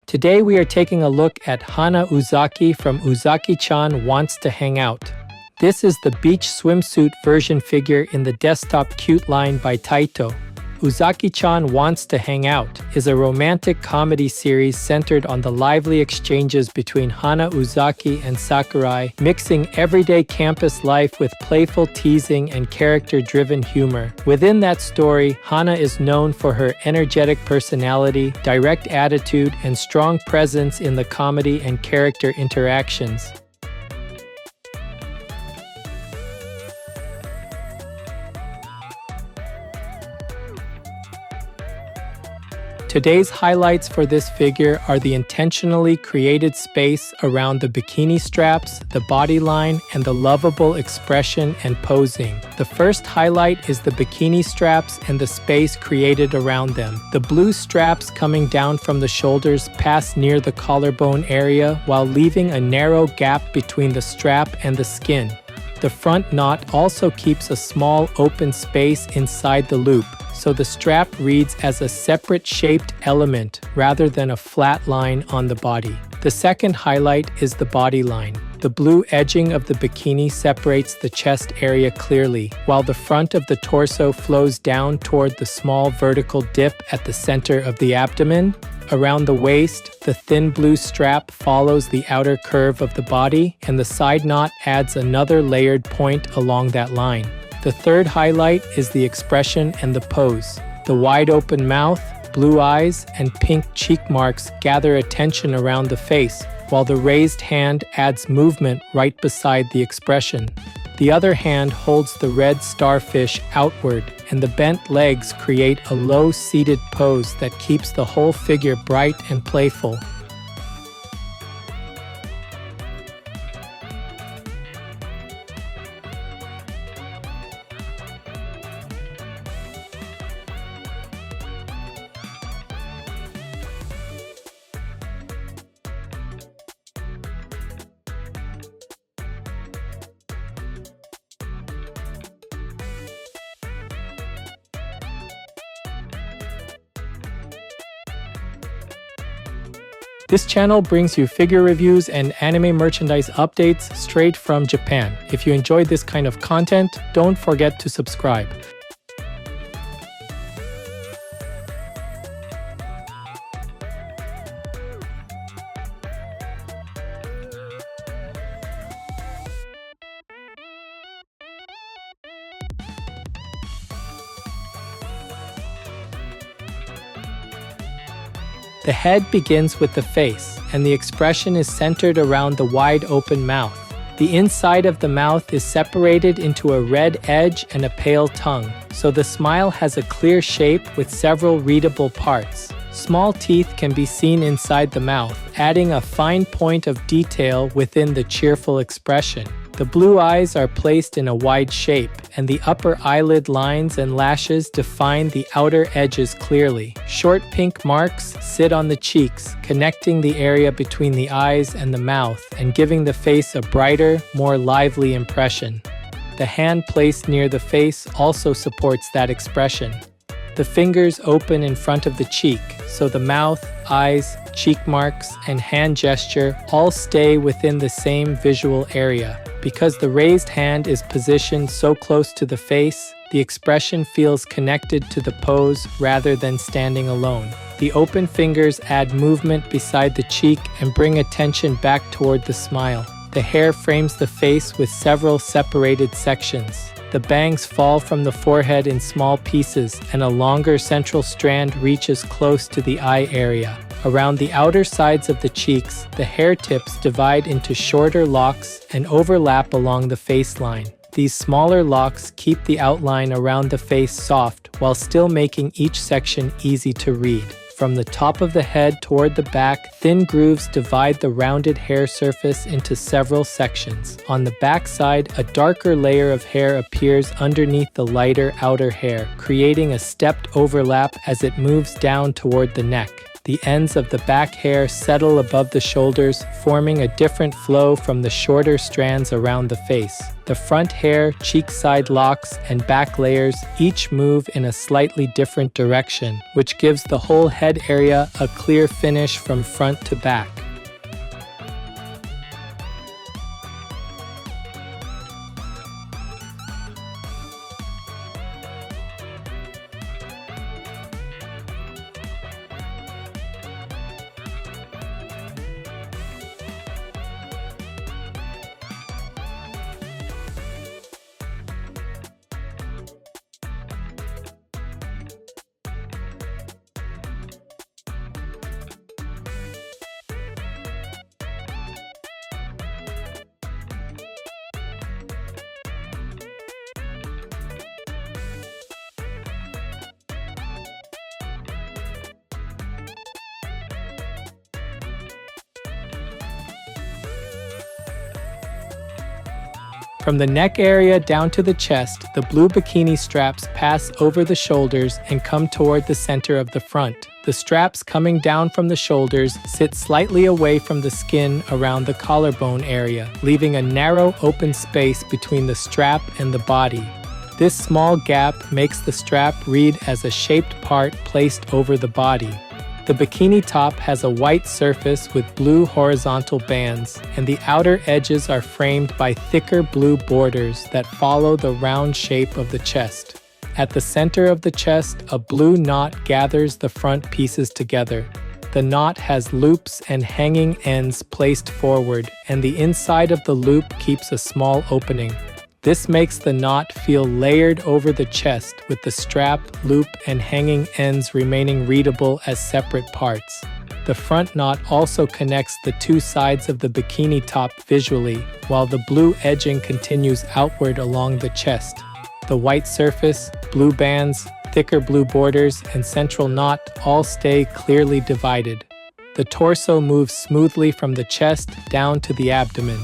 Today we are taking a look at Hana Uzaki from Uzaki-chan Wants to Hang Out. This is the beach swimsuit version figure in the desktop cute line by Taito. Uzaki-chan Wants to Hang Out is a romantic comedy series centered on the lively exchanges between Hana Uzaki and Sakurai, mixing everyday campus life with playful teasing and character-driven humor. Within that story, Hana is known for her energetic personality, direct attitude, and strong presence in the comedy and character interactions. Today's highlights for this figure are the intentionally created space around the bikini straps, the body line, and the lovable expression and posing. The first highlight is the bikini straps and the space created around them. The blue straps coming down from the shoulders pass near the collarbone area while leaving a narrow gap between the strap and the skin. The front knot also keeps a small open space inside the loop, so the strap reads as a separate shaped element rather than a flat line on the body. The second highlight is the body line. The blue edging of the bikini separates the chest area clearly, while the front of the torso flows down toward the small vertical dip at the center of the abdomen. Around the waist, the thin blue strap follows the outer curve of the body, and the side knot adds another layered point along that line. The third highlight is the expression and the pose. The wide open mouth, blue eyes, and pink cheek marks gather attention around the face, while the raised hand adds movement right beside the expression. The other hand holds the red starfish outward, and the bent legs create a low-seated pose that keeps the whole figure bright and playful. This channel brings you figure reviews and anime merchandise updates straight from Japan. If you enjoyed this kind of content, don't forget to subscribe. The head begins with the face, and the expression is centered around the wide open mouth. The inside of the mouth is separated into a red edge and a pale tongue, so the smile has a clear shape with several readable parts. Small teeth can be seen inside the mouth, adding a fine point of detail within the cheerful expression. The blue eyes are placed in a wide shape, and the upper eyelid lines and lashes define the outer edges clearly. Short pink marks sit on the cheeks, connecting the area between the eyes and the mouth and giving the face a brighter, more lively impression. The hand placed near the face also supports that expression. The fingers open in front of the cheek, so the mouth, eyes, cheek marks, and hand gesture all stay within the same visual area. Because the raised hand is positioned so close to the face, the expression feels connected to the pose rather than standing alone. The open fingers add movement beside the cheek and bring attention back toward the smile. The hair frames the face with several separated sections. The bangs fall from the forehead in small pieces, and a longer central strand reaches close to the eye area. Around the outer sides of the cheeks, the hair tips divide into shorter locks and overlap along the face line. These smaller locks keep the outline around the face soft while still making each section easy to read. From the top of the head toward the back, thin grooves divide the rounded hair surface into several sections. On the back side, a darker layer of hair appears underneath the lighter outer hair, creating a stepped overlap as it moves down toward the neck. the ends of the back hair settle above the shoulders, forming a different flow from the shorter strands around the face. The front hair, cheek side locks, and back layers each move in a slightly different direction, which gives the whole head area a clear finish from front to back. From the neck area down to the chest, the blue bikini straps pass over the shoulders and come toward the center of the front. The straps coming down from the shoulders sit slightly away from the skin around the collarbone area, leaving a narrow open space between the strap and the body. This small gap makes the strap read as a shaped part placed over the body. The bikini top has a white surface with blue horizontal bands, and the outer edges are framed by thicker blue borders that follow the round shape of the chest. At the center of the chest, a blue knot gathers the front pieces together. The knot has loops and hanging ends placed forward, and the inside of the loop keeps a small opening. This makes the knot feel layered over the chest, with the strap, loop, and hanging ends remaining readable as separate parts. The front knot also connects the two sides of the bikini top visually, while the blue edging continues outward along the chest. The white surface, blue bands, thicker blue borders, and central knot all stay clearly divided. The torso moves smoothly from the chest down to the abdomen.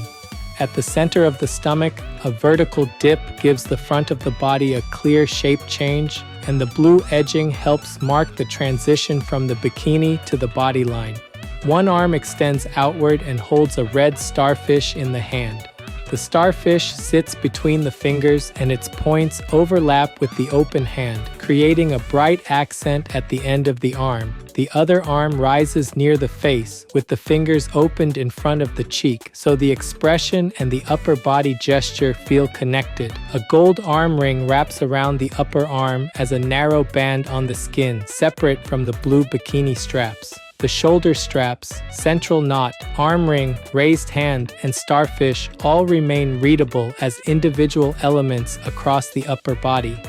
At the center of the stomach, a vertical dip gives the front of the body a clear shape change, and the blue edging helps mark the transition from the bikini to the body line. One arm extends outward and holds a red starfish in the hand. The starfish sits between the fingers and its points overlap with the open hand, creating a bright accent at the end of the arm. The other arm rises near the face, with the fingers opened in front of the cheek, so the expression and the upper body gesture feel connected. A gold arm ring wraps around the upper arm as a narrow band on the skin, separate from the blue bikini straps. The shoulder straps, central knot, arm ring, raised hand, and starfish all remain readable as individual elements across the upper body.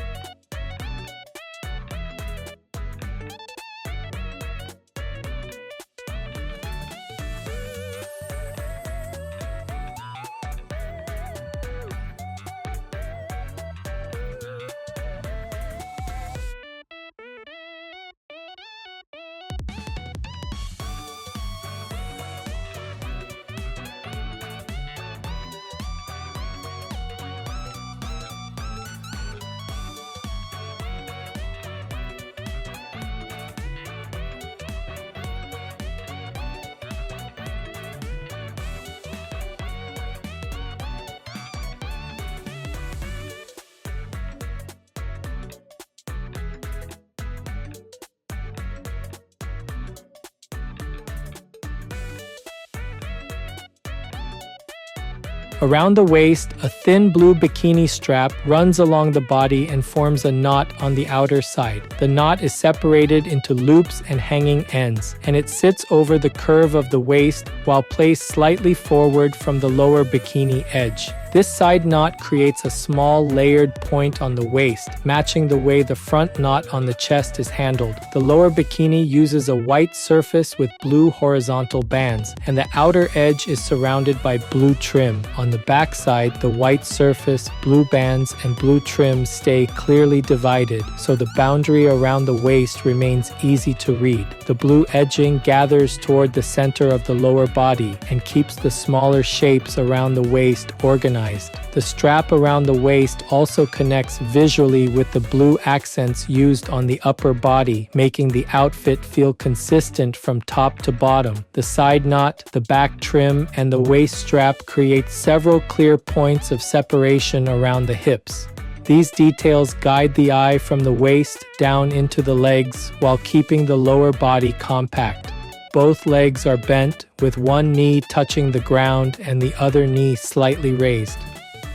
Around the waist, a thin blue bikini strap runs along the body and forms a knot on the outer side. The knot is separated into loops and hanging ends, and it sits over the curve of the waist while placed slightly forward from the lower bikini edge. This side knot creates a small layered point on the waist, matching the way the front knot on the chest is handled. The lower bikini uses a white surface with blue horizontal bands, and the outer edge is surrounded by blue trim. On the back side, the white surface, blue bands, and blue trim stay clearly divided, so the boundary around the waist remains easy to read. The blue edging gathers toward the center of the lower body and keeps the smaller shapes around the waist organized. organized. The strap around the waist also connects visually with the blue accents used on the upper body, making the outfit feel consistent from top to bottom. The side knot, the back trim, and the waist strap create several clear points of separation around the hips. These details guide the eye from the waist down into the legs while keeping the lower body compact. Both legs are bent, with one knee touching the ground and the other knee slightly raised.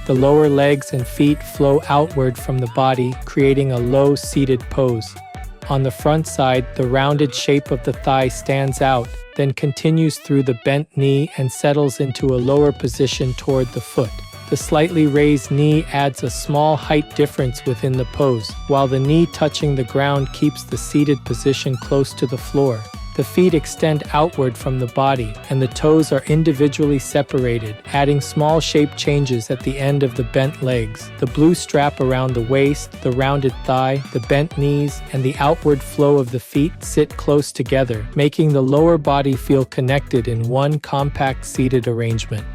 The lower legs and feet flow outward from the body, creating a low seated pose. On the front side, the rounded shape of the thigh stands out, then continues through the bent knee and settles into a lower position toward the foot. The slightly raised knee adds a small height difference within the pose, while the knee touching the ground keeps the seated position close to the floor. The feet extend outward from the body, and the toes are individually separated, adding small shape changes at the end of the bent legs. The blue strap around the waist, the rounded thigh, the bent knees, and the outward flow of the feet sit close together, making the lower body feel connected in one compact seated arrangement.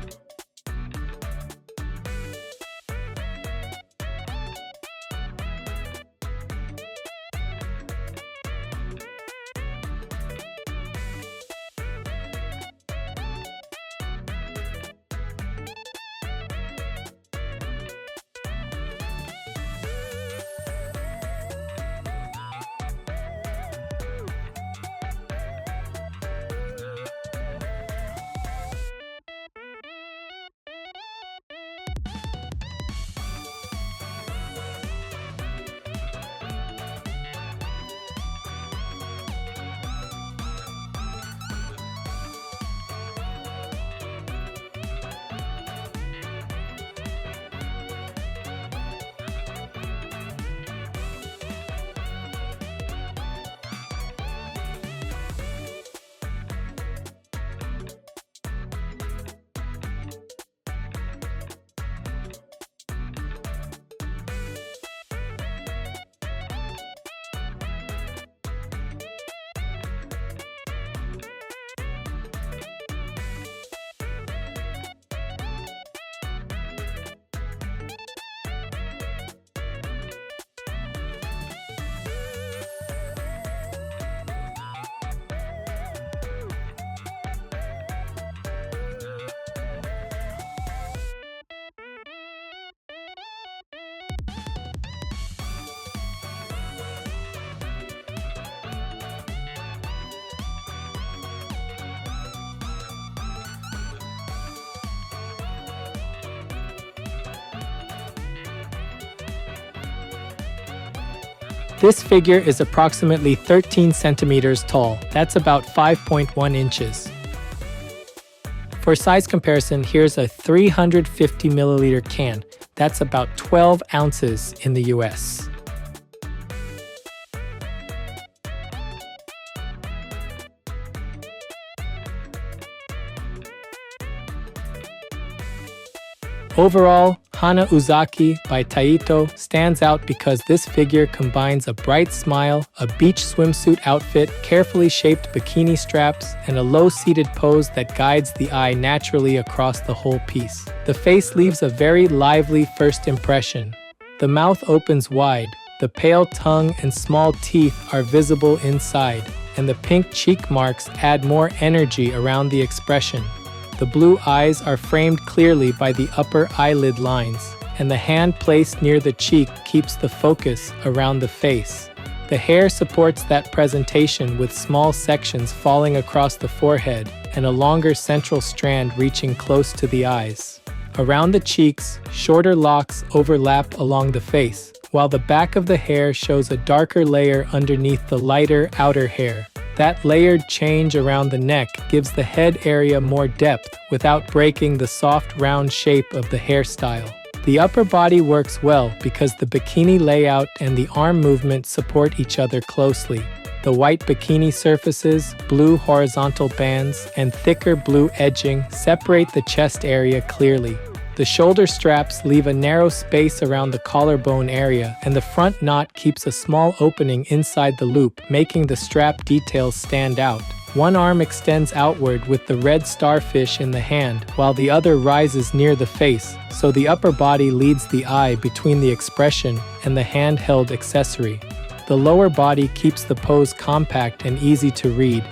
This figure is approximately 13 centimeters tall. That's about 5.1 inches. For size comparison, here's a 350 milliliter can. That's about 12 ounces in the US. Overall, Hana Uzaki by Taito stands out because this figure combines a bright smile, a beach swimsuit outfit, carefully shaped bikini straps, and a low-seated pose that guides the eye naturally across the whole piece. The face leaves a very lively first impression. The mouth opens wide, the pale tongue and small teeth are visible inside, and the pink cheek marks add more energy around the expression. The blue eyes are framed clearly by the upper eyelid lines, and the hand placed near the cheek keeps the focus around the face. The hair supports that presentation with small sections falling across the forehead and a longer central strand reaching close to the eyes. Around the cheeks, shorter locks overlap along the face, while the back of the hair shows a darker layer underneath the lighter outer hair. That layered change around the neck gives the head area more depth without breaking the soft round shape of the hairstyle. The upper body works well because the bikini layout and the arm movement support each other closely. The white bikini surfaces, blue horizontal bands, and thicker blue edging separate the chest area clearly. The shoulder straps leave a narrow space around the collarbone area, and the front knot keeps a small opening inside the loop, making the strap details stand out. One arm extends outward with the red starfish in the hand, while the other rises near the face, so the upper body leads the eye between the expression and the handheld accessory. The lower body keeps the pose compact and easy to read.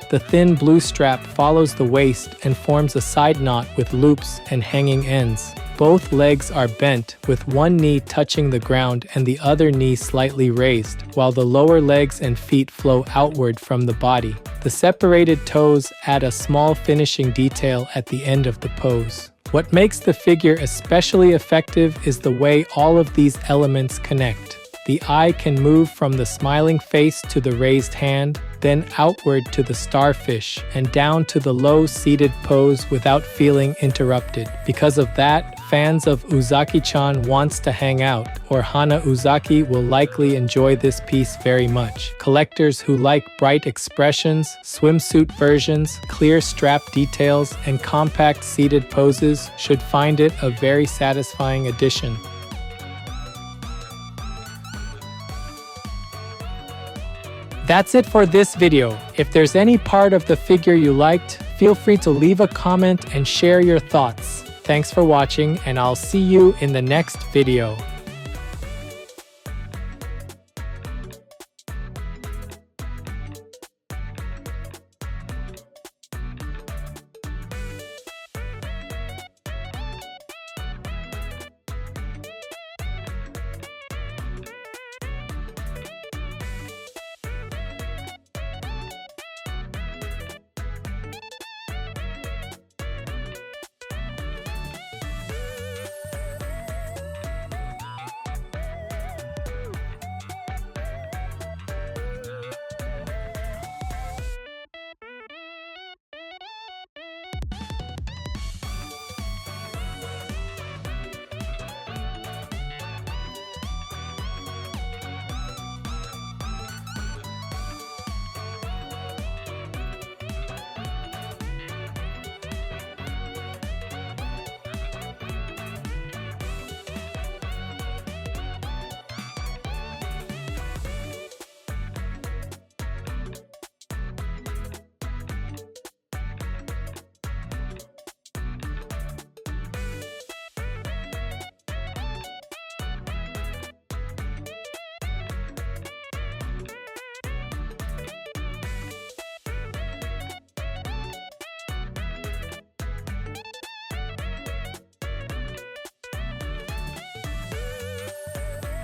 The thin blue strap follows the waist and forms a side knot with loops and hanging ends. Both legs are bent, with one knee touching the ground and the other knee slightly raised, while the lower legs and feet flow outward from the body. The separated toes add a small finishing detail at the end of the pose. What makes the figure especially effective is the way all of these elements connect. The eye can move from the smiling face to the raised hand, then outward to the starfish, and down to the low-seated pose without feeling interrupted. Because of that, fans of Uzaki-chan Wants to Hang Out or Hana Uzaki will likely enjoy this piece very much. Collectors who like bright expressions, swimsuit versions, clear strap details, and compact seated poses should find it a very satisfying addition. That's it for this video. If there's any part of the figure you liked, feel free to leave a comment and share your thoughts. Thanks for watching, and I'll see you in the next video.